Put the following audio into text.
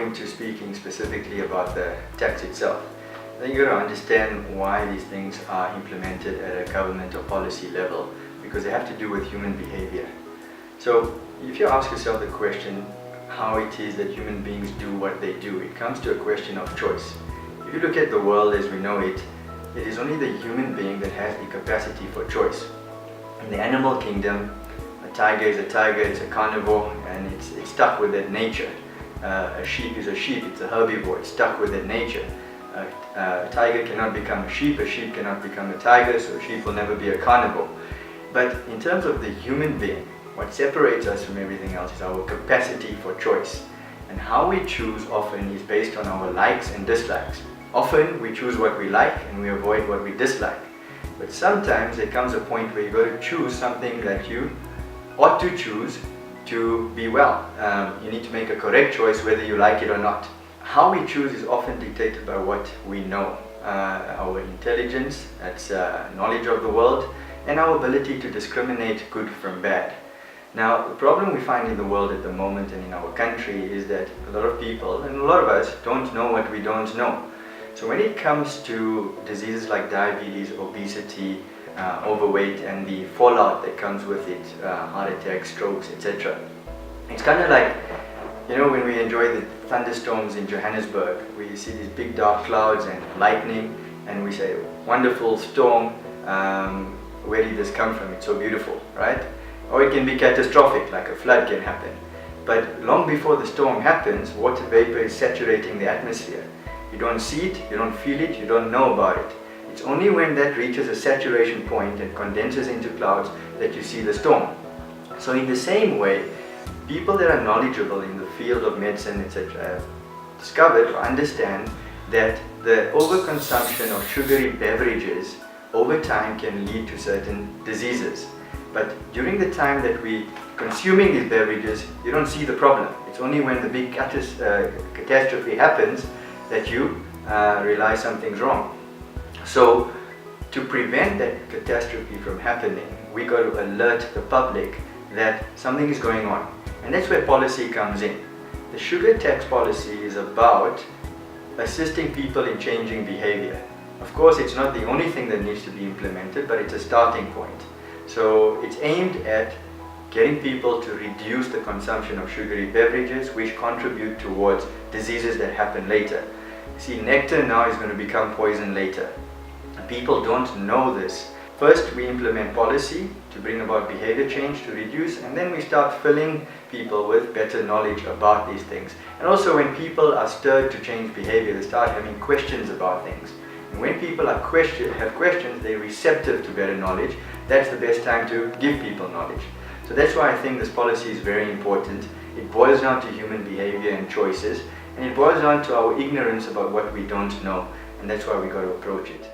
into speaking specifically about the tax itself, then you've got to understand why these things are implemented at a government or policy level, because they have to do with human behavior. So if you ask yourself the question how it is that human beings do what they do, it comes to a question of choice. If you look at the world as we know it, it is only the human being that has the capacity for choice. In the animal kingdom, a tiger is a tiger, it's a carnivore, and it's stuck with that nature. A sheep is a sheep, it's a herbivore, it's stuck with that nature. A tiger cannot become a sheep cannot become a tiger, so a sheep will never be a carnivore. But in terms of the human being, what separates us from everything else is our capacity for choice. And how we choose often is based on our likes and dislikes. Often we choose what we like and we avoid what we dislike. But sometimes there comes a point where you've got to choose something that you ought to choose to be well. You need to make a correct choice whether you like it or not. How we choose is often dictated by what we know. Our intelligence, that's knowledge of the world, and our ability to discriminate good from bad. Now, the problem we find in the world at the moment and in our country is that a lot of people, and a lot of us, don't know what we don't know. So when it comes to diseases like diabetes, obesity, overweight, and the fallout that comes with it, heart attacks, strokes, etc. It's kind of like, when we enjoy the thunderstorms in Johannesburg, we see these big dark clouds and lightning, and we say, wonderful storm, where did this come from? It's so beautiful, right? Or it can be catastrophic, like a flood can happen. But long before the storm happens, water vapor is saturating the atmosphere. You don't see it, you don't feel it, you don't know about it. It's only when that reaches a saturation point and condenses into clouds that you see the storm. So in the same way, people that are knowledgeable in the field of medicine, etc., have discovered or understand that the overconsumption of sugary beverages over time can lead to certain diseases. But during the time that we consuming these beverages, you don't see the problem. It's only when the big catastrophe happens that you realize something's wrong. So to prevent that catastrophe from happening, we got to alert the public that something is going on. And that's where policy comes in. The sugar tax policy is about assisting people in changing behavior. Of course, it's not the only thing that needs to be implemented, but it's a starting point. So it's aimed at getting people to reduce the consumption of sugary beverages, which contribute towards diseases that happen later. See, nectar now is going to become poison later. People don't know this. First, we implement policy to bring about behavior change, to reduce, and then we start filling people with better knowledge about these things. And also when people are stirred to change behavior, they start having questions about things. And when people have questions, they're receptive to better knowledge. That's the best time to give people knowledge. So that's why I think this policy is very important. It boils down to human behavior and choices, and it boils down to our ignorance about what we don't know, and that's why we got to approach it.